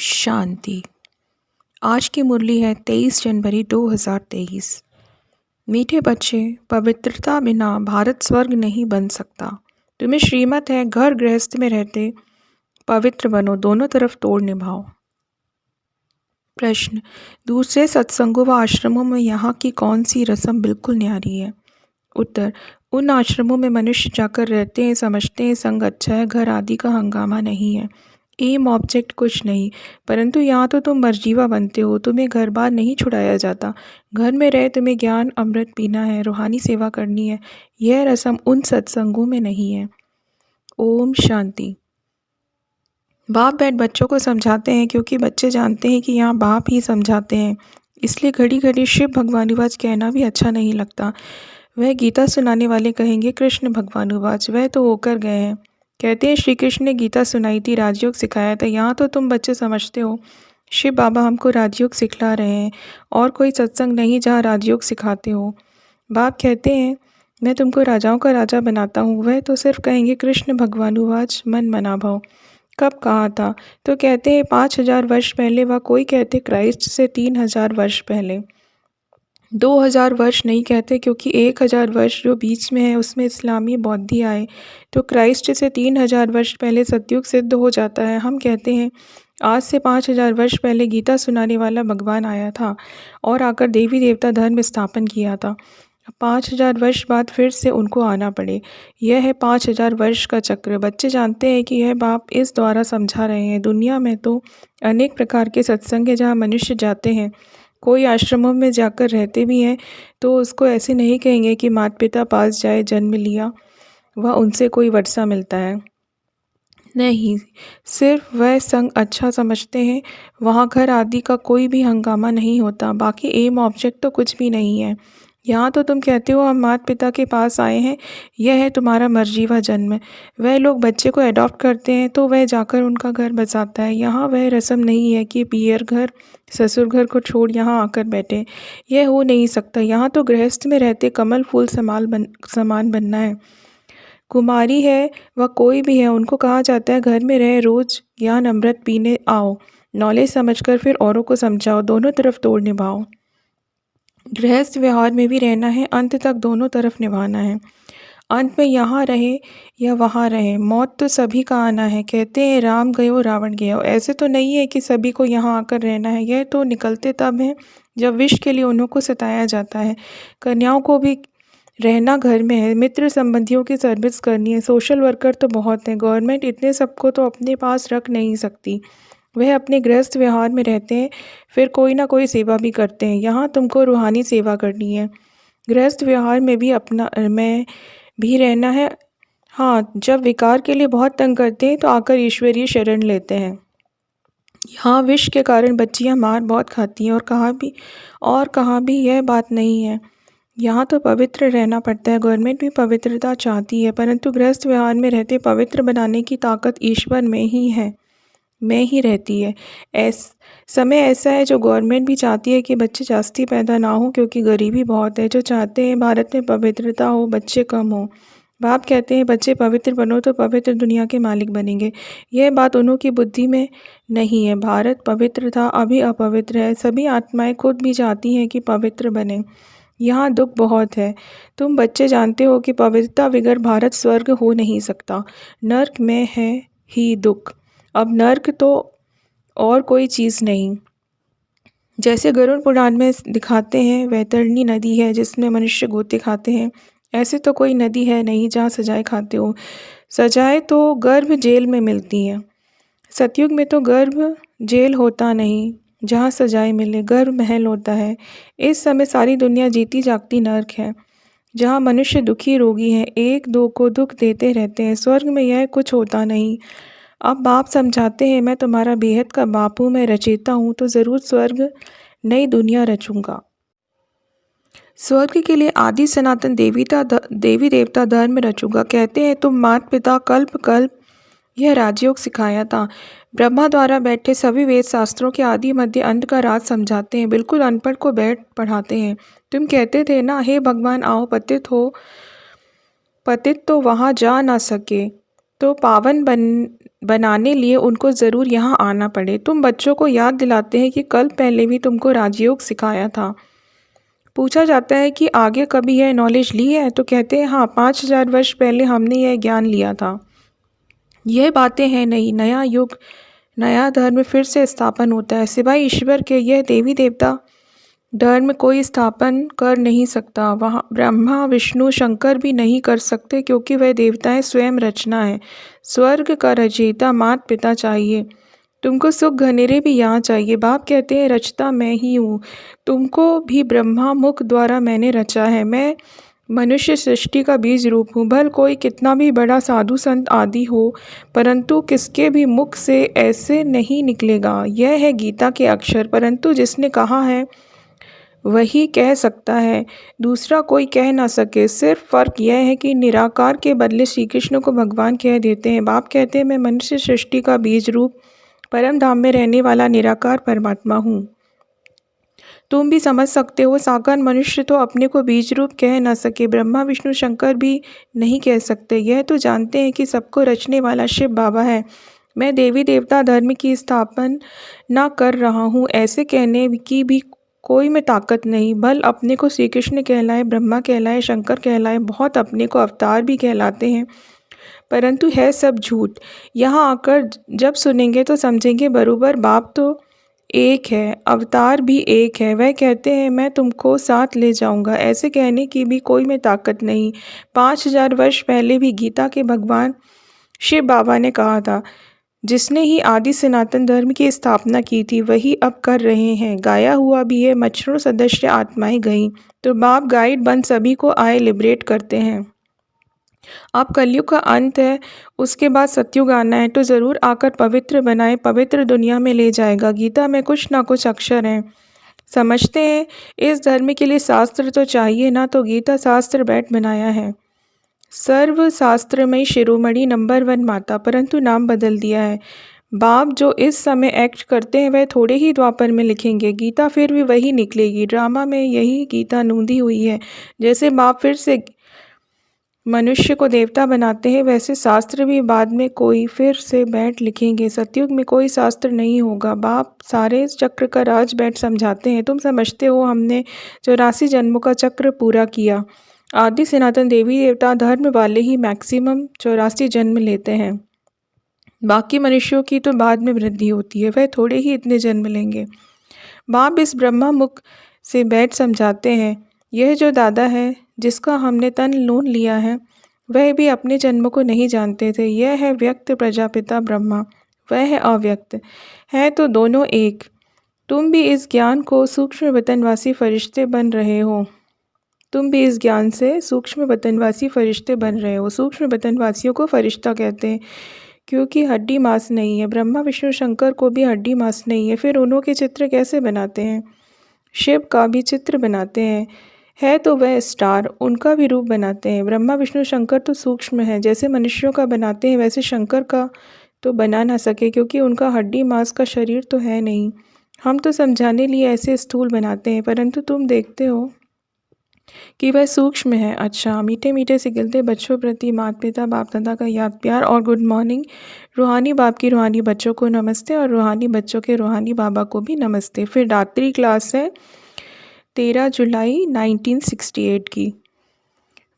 शांति। आज की मुरली है 23 जनवरी 2023। मीठे बच्चे, पवित्रता बिना भारत स्वर्ग नहीं बन सकता। तुम्हें श्रीमत है, घर गृहस्थ में रहते पवित्र बनो, दोनों तरफ तोड़ निभाओ। प्रश्न, दूसरे सत्संगों व आश्रमों में यहाँ की कौन सी रस्म बिल्कुल न्यारी है? उत्तर, उन आश्रमों में मनुष्य जाकर रहते हैं, समझते हैं संग अच्छा है, घर आदि का हंगामा नहीं है, एम ऑब्जेक्ट कुछ नहीं। परंतु यहाँ तो तुम मर्जीवा बनते हो, तुम्हें घर बार नहीं छुड़ाया जाता। घर में रहे तुम्हें ज्ञान अमृत पीना है, रूहानी सेवा करनी है। यह रस्म उन सत्संगों में नहीं है। ओम शांति। बाप बैठ बच्चों को समझाते हैं क्योंकि बच्चे जानते हैं कि यहाँ बाप ही समझाते हैं, इसलिए घड़ी घड़ी शिव भगवानुवाच कहना भी अच्छा नहीं लगता। वह गीता सुनाने वाले कहेंगे कृष्ण भगवानुवाच, वह तो होकर गए हैं। कहते हैं श्री कृष्ण ने गीता सुनाई थी, राजयोग सिखाया था। यहाँ तो तुम बच्चे समझते हो शिव बाबा हमको राजयोग सिखला रहे हैं, और कोई सत्संग नहीं जहाँ राजयोग सिखाते हो। बाप कहते हैं मैं तुमको राजाओं का राजा बनाता हूँ, वह तो सिर्फ कहेंगे कृष्ण भगवानुवाच मन मना भव। कब कहा था? तो कहते हैं 5000 वर्ष पहले, व कोई कहते क्राइस्ट से 3000 वर्ष पहले। 2000 वर्ष नहीं कहते क्योंकि 1000 वर्ष जो बीच में है उसमें इस्लामी बौद्धि आए, तो क्राइस्ट से 3000 वर्ष पहले सतयुग सिद्ध हो जाता है। हम कहते हैं आज से 5000 वर्ष पहले गीता सुनाने वाला भगवान आया था और आकर देवी देवता धर्म स्थापन किया था। 5000 वर्ष बाद फिर से उनको आना पड़े, यह है 5000 वर्ष का चक्र। बच्चे जानते हैं कि यह बाप इस द्वारा समझा रहे हैं। दुनिया में तो अनेक प्रकार के सत्संग हैं जहाँ मनुष्य जाते हैं, कोई आश्रमों में जाकर रहते भी हैं, तो उसको ऐसे नहीं कहेंगे कि माता पिता पास जाए जन्म लिया वह उनसे कोई वर्षा मिलता है। नहीं, सिर्फ वह संग अच्छा समझते हैं, वहाँ घर आदि का कोई भी हंगामा नहीं होता। बाकी एम ऑब्जेक्ट तो कुछ भी नहीं है। यहाँ तो तुम कहते हो हम माता पिता के पास आए हैं, यह है तुम्हारा मर्जीवा जन्म। वह लोग बच्चे को अडॉप्ट करते हैं तो वह जाकर उनका घर बसाता है। यहाँ वह रस्म नहीं है कि पियर घर ससुर घर को छोड़ यहाँ आकर बैठे, यह हो नहीं सकता। यहाँ तो गृहस्थ में रहते कमल फूल समान बनना है। कुमारी है व कोई भी है, उनको कहा जाता है घर में रहे रोज ज्ञान अमृत पीने आओ, नॉलेज समझकर फिर औरों को समझाओ, दोनों तरफ तोड़ निभाओ। गृहस्थ व्यवहार में भी रहना है, अंत तक दोनों तरफ निभाना है। अंत में यहाँ रहे या वहाँ रहे, मौत तो सभी का आना है। कहते हैं राम गयो रावण गयो, ऐसे तो नहीं है कि सभी को यहाँ आकर रहना है। यह तो निकलते तब हैं जब विष के लिए उन्हों को सताया जाता है। कन्याओं को भी रहना घर में है, मित्र संबंधियों की सर्विस करनी है। सोशल वर्कर तो बहुत हैं, गवर्नमेंट इतने सबको तो अपने पास रख नहीं सकती। वह अपने गृहस्थ व्यवहार में रहते हैं, फिर कोई ना कोई सेवा भी करते हैं। यहाँ तुमको रूहानी सेवा करनी है। गृहस्थ व्यवहार में भी अपना मैं भी रहना है। हाँ, जब विकार के लिए बहुत तंग करते हैं तो आकर ईश्वरीय शरण लेते हैं। यहाँ विष के कारण बच्चियाँ मार बहुत खाती हैं, और कहाँ भी यह बात नहीं है। यहाँ तो पवित्र रहना पड़ता है। गवर्नमेंट भी पवित्रता चाहती है, परंतु गृहस्थ व्यवहार में रहते पवित्र बनाने की ताकत ईश्वर में ही है, में ही रहती है। समय ऐसा है जो गवर्नमेंट भी चाहती है कि बच्चे जास्ती पैदा ना हो, क्योंकि गरीबी बहुत है। जो चाहते हैं भारत में पवित्रता हो, बच्चे कम हो। बाप कहते हैं बच्चे पवित्र बनो तो पवित्र दुनिया के मालिक बनेंगे। यह बात उन्हों की बुद्धि में नहीं है। भारत पवित्र था, अभी अपवित्र है। सभी आत्माएं खुद भी चाहती हैं कि पवित्र बने। यहाँ दुख बहुत है। तुम बच्चे जानते हो कि पवित्रता बगैर भारत स्वर्ग हो नहीं सकता। नर्क में है ही दुख। अब नर्क तो और कोई चीज़ नहीं। जैसे गरुड़ पुराण में दिखाते हैं वैतरणी नदी है जिसमें मनुष्य गोते खाते हैं, ऐसे तो कोई नदी है नहीं जहाँ सजाएं खाते हो। सजाएं तो गर्भ जेल में मिलती हैं। सतयुग में तो गर्भ जेल होता नहीं जहाँ सजाएं मिले, गर्भ महल होता है। इस समय सारी दुनिया जीती जागती नर्क है, जहाँ मनुष्य दुखी रोगी हैं, एक दो को दुख देते रहते हैं। स्वर्ग में यह कुछ होता नहीं। अब बाप समझाते हैं मैं तुम्हारा बेहद का बाप हूँ, मैं रचेता हूँ, तो ज़रूर स्वर्ग नई दुनिया रचूँगा। स्वर्ग के लिए आदि सनातन देवी देवता धर्म रचूँगा। कहते हैं तुम माता पिता कल्प कल्प यह राजयोग सिखाया था। ब्रह्मा द्वारा बैठे सभी वेद शास्त्रों के आदि मध्य अंत का राज समझाते हैं, बिल्कुल अनपढ़ को बैठ पढ़ाते हैं। तुम कहते थे ना हे भगवान आओ पतित हो, पतित तो वहाँ जा ना सके तो पावन बनाने लिए उनको ज़रूर यहाँ आना पड़े। तुम बच्चों को याद दिलाते हैं कि कल पहले भी तुमको राजयोग सिखाया था। पूछा जाता है कि आगे कभी यह नॉलेज ली है, तो कहते हैं हाँ, 5000 वर्ष पहले हमने यह ज्ञान लिया था। यह बातें हैं नहीं, नया युग, नया धर्म फिर से स्थापन होता है। सिवाय ईश्वर के यह देवी देवता धर्म कोई स्थापन कर नहीं सकता। वहाँ ब्रह्मा विष्णु शंकर भी नहीं कर सकते, क्योंकि वह देवताएं स्वयं रचना है। स्वर्ग का रचयिता माता पिता चाहिए। तुमको सुख घनेरे भी यहाँ चाहिए। बाप कहते हैं रचता मैं ही हूँ, तुमको भी ब्रह्मा मुख द्वारा मैंने रचा है। मैं मनुष्य सृष्टि का बीज रूप हूँ। भल कोई कितना भी बड़ा साधु संत आदि हो, परंतु किसके भी मुख से ऐसे नहीं निकलेगा। यह है गीता के अक्षर, परंतु जिसने कहा है वही कह सकता है, दूसरा कोई कह ना सके। सिर्फ फ़र्क यह है कि निराकार के बदले श्री कृष्ण को भगवान कह देते हैं। बाप कहते हैं मैं मनुष्य सृष्टि का बीज रूप परम धाम में रहने वाला निराकार परमात्मा हूँ। तुम भी समझ सकते हो, साकार मनुष्य तो अपने को बीज रूप कह ना सके, ब्रह्मा विष्णु शंकर भी नहीं कह सकते। यह तो जानते हैं कि सबको रचने वाला शिव बाबा है। मैं देवी देवता धर्म की स्थापना कर रहा हूँ, ऐसे कहने की भी कोई में ताकत नहीं। भल अपने को श्री कृष्ण कहलाए, ब्रह्मा कहलाए, शंकर कहलाए, बहुत अपने को अवतार भी कहलाते हैं, परंतु है सब झूठ। यहाँ आकर जब सुनेंगे तो समझेंगे बरोबर बाप तो एक है, अवतार भी एक है। वह कहते हैं मैं तुमको साथ ले जाऊंगा, ऐसे कहने की भी कोई में ताकत नहीं। 5000 वर्ष पहले भी गीता के भगवान शिव बाबा ने कहा था, जिसने ही आदि सनातन धर्म की स्थापना की थी वही अब कर रहे हैं। गाया हुआ भी है, मच्छरों सदस्य आत्माएं गईं, तो बाप गाइड बन सभी को आए लिबरेट करते हैं। अब कलयुग का अंत है, उसके बाद सतयुग आना है, तो ज़रूर आकर पवित्र बनाए, पवित्र दुनिया में ले जाएगा। गीता में कुछ ना कुछ अक्षर हैं, समझते हैं इस धर्म के लिए शास्त्र तो चाहिए ना, तो गीता शास्त्र बैठ बनाया है। सर्व शास्त्रमयी शिरोमणि नंबर 1 माता, परंतु नाम बदल दिया है। बाप जो इस समय एक्ट करते हैं वह थोड़े ही द्वापर में लिखेंगे, गीता फिर भी वही निकलेगी। ड्रामा में यही गीता नूंदी हुई है। जैसे बाप फिर से मनुष्य को देवता बनाते हैं, वैसे शास्त्र भी बाद में कोई फिर से बैठ लिखेंगे। सतयुग में कोई शास्त्र नहीं होगा। बाप सारे चक्र का राज बैठ समझाते हैं। तुम समझते हो हमने 84 जन्मों का चक्र पूरा किया। आदि सनातन देवी देवता धर्म वाले ही मैक्सिमम 84 जन्म लेते हैं, बाकी मनुष्यों की तो बाद में वृद्धि होती है, वह थोड़े ही इतने जन्म लेंगे। बाप इस ब्रह्मा मुख से बैठ समझाते हैं, यह जो दादा है जिसका हमने तन लोन लिया है, वह भी अपने जन्म को नहीं जानते थे। यह है व्यक्त प्रजापिता ब्रह्मा, वह है अव्यक्त, है तो दोनों एक। तुम भी इस ज्ञान को सूक्ष्म वतनवासी फरिश्ते बन रहे हो। तुम भी इस ज्ञान से सूक्ष्म वतनवासी फरिश्ते बन रहे हो। सूक्ष्म वतनवासियों को फरिश्ता कहते हैं, क्योंकि हड्डी मांस नहीं है। ब्रह्मा विष्णु शंकर को भी हड्डी मांस नहीं है, फिर उन्हों के चित्र कैसे बनाते हैं? शिव का भी चित्र बनाते हैं, है तो वह स्टार, उनका भी रूप बनाते हैं। ब्रह्मा विष्णु शंकर तो सूक्ष्म है, जैसे मनुष्यों का बनाते हैं वैसे शंकर का तो बना ना सके, क्योंकि उनका हड्डी मांस का शरीर तो है नहीं। हम तो समझाने लिए ऐसे स्थूल बनाते हैं, परंतु तुम देखते हो कि वह सूक्ष्म है। अच्छा, मीठे मीठे से गिलते बच्चों प्रति माता पिता बाप दादा का याद प्यार और गुड मॉर्निंग। रूहानी बाप की रूहानी बच्चों को नमस्ते, और रूहानी बच्चों के रूहानी बाबा को भी नमस्ते। फिर रात्रि क्लास है 13 जुलाई 1968 की।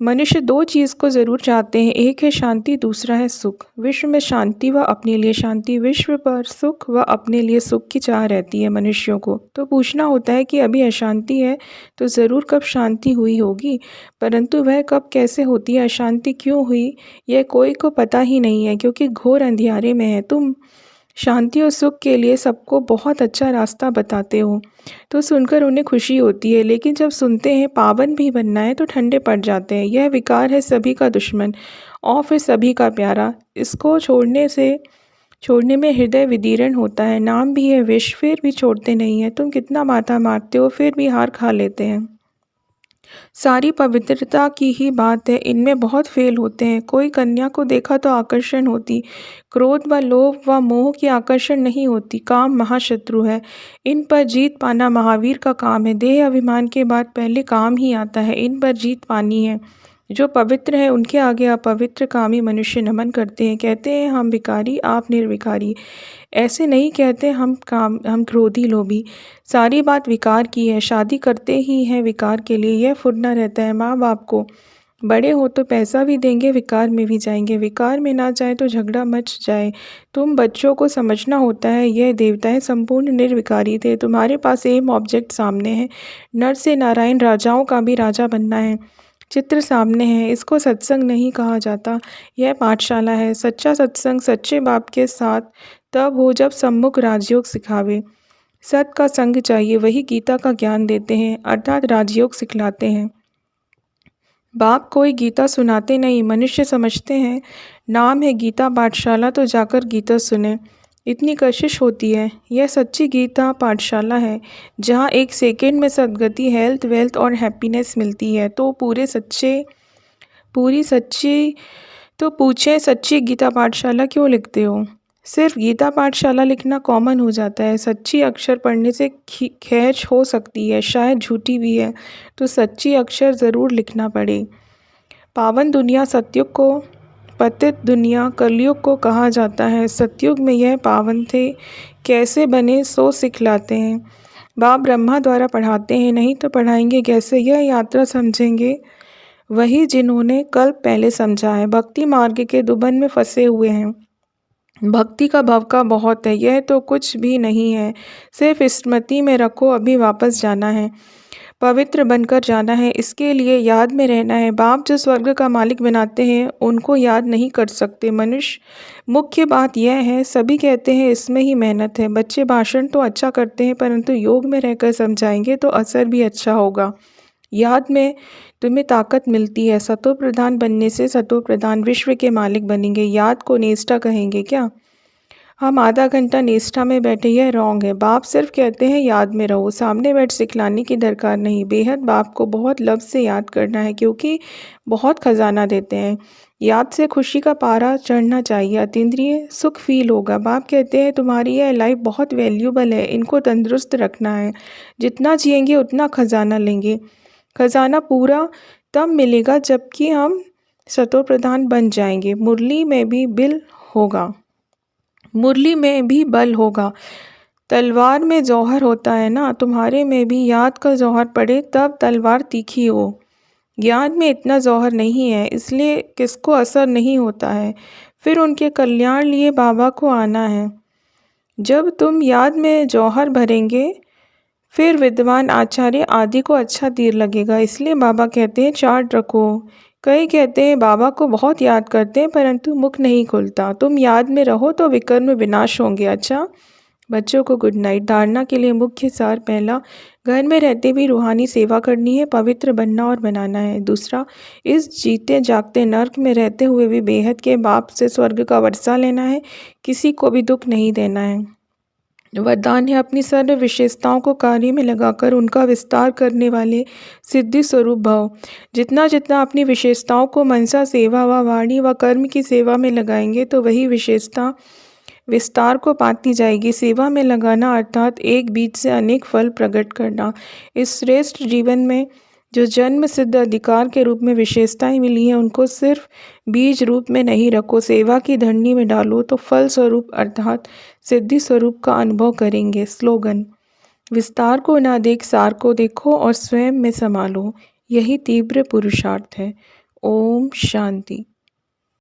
मनुष्य दो चीज़ को ज़रूर चाहते हैं, एक है शांति, दूसरा है सुख। विश्व में शांति व अपने लिए शांति, विश्व पर सुख व अपने लिए सुख की चाह रहती है मनुष्यों को। तो पूछना होता है कि अभी अशांति है तो ज़रूर कब शांति हुई होगी, परंतु वह कब कैसे होती है, अशांति क्यों हुई, यह कोई को पता ही नहीं है, क्योंकि घोर अंधियारे में है। तुम शांति और सुख के लिए सबको बहुत अच्छा रास्ता बताते हो, तो सुनकर उन्हें खुशी होती है, लेकिन जब सुनते हैं पावन भी बनना है तो ठंडे पड़ जाते हैं। यह विकार है सभी का दुश्मन और फिर सभी का प्यारा। इसको छोड़ने में हृदय विदीर्ण होता है। नाम भी है विष, फिर भी छोड़ते नहीं है। तुम कितना माथा मारते हो, फिर भी हार खा लेते हैं। सारी पवित्रता की ही बात है, इनमें बहुत फेल होते हैं। कोई कन्या को देखा तो आकर्षण होती, क्रोध व लोभ व मोह की आकर्षण नहीं होती। काम महाशत्रु है, इन पर जीत पाना महावीर का काम है। देह अभिमान के बाद पहले काम ही आता है, इन पर जीत पानी है। जो पवित्र हैं उनके आगे अपवित्र कामी मनुष्य नमन करते हैं। कहते हैं हम भिखारी, आप निर्विकारी। ऐसे नहीं कहते हम क्रोधी लोभी। सारी बात विकार की है। शादी करते ही हैं विकार के लिए। यह फुरना रहता है माँ बाप को। बड़े हो तो पैसा भी देंगे, विकार में भी जाएंगे। विकार में ना जाए तो झगड़ा मच जाए। तुम बच्चों को समझना होता है, यह देवताएं संपूर्ण निर्विकारी थे। तुम्हारे पास एम ऑब्जेक्ट सामने है। नर से नारायण, राजाओं का भी राजा बनना है। चित्र सामने है। इसको सत्संग नहीं कहा जाता, यह पाठशाला है। सच्चा सत्संग सच्चे बाप के साथ तब हो जब सम्मुख राजयोग सिखावे। सत का संग चाहिए, वही गीता का ज्ञान देते हैं, अर्थात राजयोग सिखलाते हैं। बाप कोई गीता सुनाते नहीं, मनुष्य समझते हैं नाम है गीता पाठशाला तो जाकर गीता सुने। इतनी कशिश होती है। यह सच्ची गीता पाठशाला है जहाँ एक सेकंड में सद्गति, हेल्थ, वेल्थ और हैप्पीनेस मिलती है। तो पूछें सच्ची गीता पाठशाला क्यों लिखते हो? सिर्फ गीता पाठशाला लिखना कॉमन हो जाता है। सच्ची अक्षर पढ़ने से खैच हो सकती है, शायद झूठी भी है, तो सच्ची अक्षर ज़रूर लिखना पड़े। पावन दुनिया सतयुग को, पतित दुनिया कलयुग को कहा जाता है। सतयुग में यह पावन थे, कैसे बने सो सिखलाते हैं। बाप ब्रह्मा द्वारा पढ़ाते हैं, नहीं तो पढ़ाएंगे कैसे? यह यात्रा समझेंगे वही जिन्होंने कल्प पहले समझा है। भक्ति मार्ग के दुबन में फंसे हुए हैं। भक्ति का भव का बहुत है, यह तो कुछ भी नहीं है। सिर्फ स्मृति में रखो, अभी वापस जाना है, पवित्र बनकर जाना है। इसके लिए याद में रहना है। बाप जो स्वर्ग का मालिक बनाते हैं उनको याद नहीं कर सकते मनुष्य। मुख्य बात यह है, सभी कहते हैं इसमें ही मेहनत है। बच्चे भाषण तो अच्छा करते हैं, परंतु योग में रहकर समझाएंगे तो असर भी अच्छा होगा। याद में तुम्हें ताकत मिलती है। सतो प्रधान बनने से सतो प्रधान विश्व के मालिक बनेंगे। याद को निष्ठा कहेंगे क्या? हम आधा घंटा निष्ठा में बैठे, यह रॉन्ग है। बाप सिर्फ कहते हैं याद में रहो, सामने बैठ सिखलाने की दरकार नहीं। बेहद बाप को बहुत लफ्ज़ से याद करना है, क्योंकि बहुत खजाना देते हैं। याद से खुशी का पारा चढ़ना चाहिए, अतीन्द्रिय सुख फील होगा। बाप कहते हैं तुम्हारी यह लाइफ बहुत वैल्यूबल है, इनको तंदुरुस्त रखना है। जितना जिएंगे उतना खजाना लेंगे। खजाना पूरा तब मिलेगा जबकि हम सतो प्रधान बन जाएंगे। मुरली में भी बल होगा। तलवार में जौहर होता है ना, तुम्हारे में भी याद का जौहर पड़े तब तलवार तीखी हो। याद में इतना जौहर नहीं है, इसलिए किसको असर नहीं होता है। फिर उनके कल्याण लिए बाबा को आना है। जब तुम याद में जौहर भरेंगे फिर विद्वान आचार्य आदि को अच्छा तीर लगेगा। इसलिए बाबा कहते हैं चार्ट रखो। कई कहते हैं बाबा को बहुत याद करते हैं परंतु मुख नहीं खुलता। तुम याद में रहो तो विकर्म विनाश होंगे। अच्छा बच्चों को गुड नाइट। धारणा के लिए मुख्य सार: पहला, घर में रहते भी रूहानी सेवा करनी है, पवित्र बनना और बनाना है। दूसरा, इस जीते जागते नर्क में रहते हुए भी बेहद के बाप से स्वर्ग का वर्षा लेना है, किसी को भी दुख नहीं देना है। वरदान है अपनी सर्व विशेषताओं को कार्य में लगाकर उनका विस्तार करने वाले सिद्धि स्वरूप भव। जितना जितना अपनी विशेषताओं को मनसा सेवा व वाणी व कर्म की सेवा में लगाएंगे तो वही विशेषता विस्तार को पाती जाएगी। सेवा में लगाना अर्थात एक बीज से अनेक फल प्रकट करना। इस श्रेष्ठ जीवन में जो जन्म सिद्ध अधिकार के रूप में विशेषताएं मिली हैं उनको सिर्फ बीज रूप में नहीं रखो, सेवा की धरनी में डालो तो फल स्वरूप अर्थात सिद्धि स्वरूप का अनुभव करेंगे। स्लोगन: विस्तार को ना देख सार को देखो और स्वयं में संभालो, यही तीव्र पुरुषार्थ है। ओम शांति।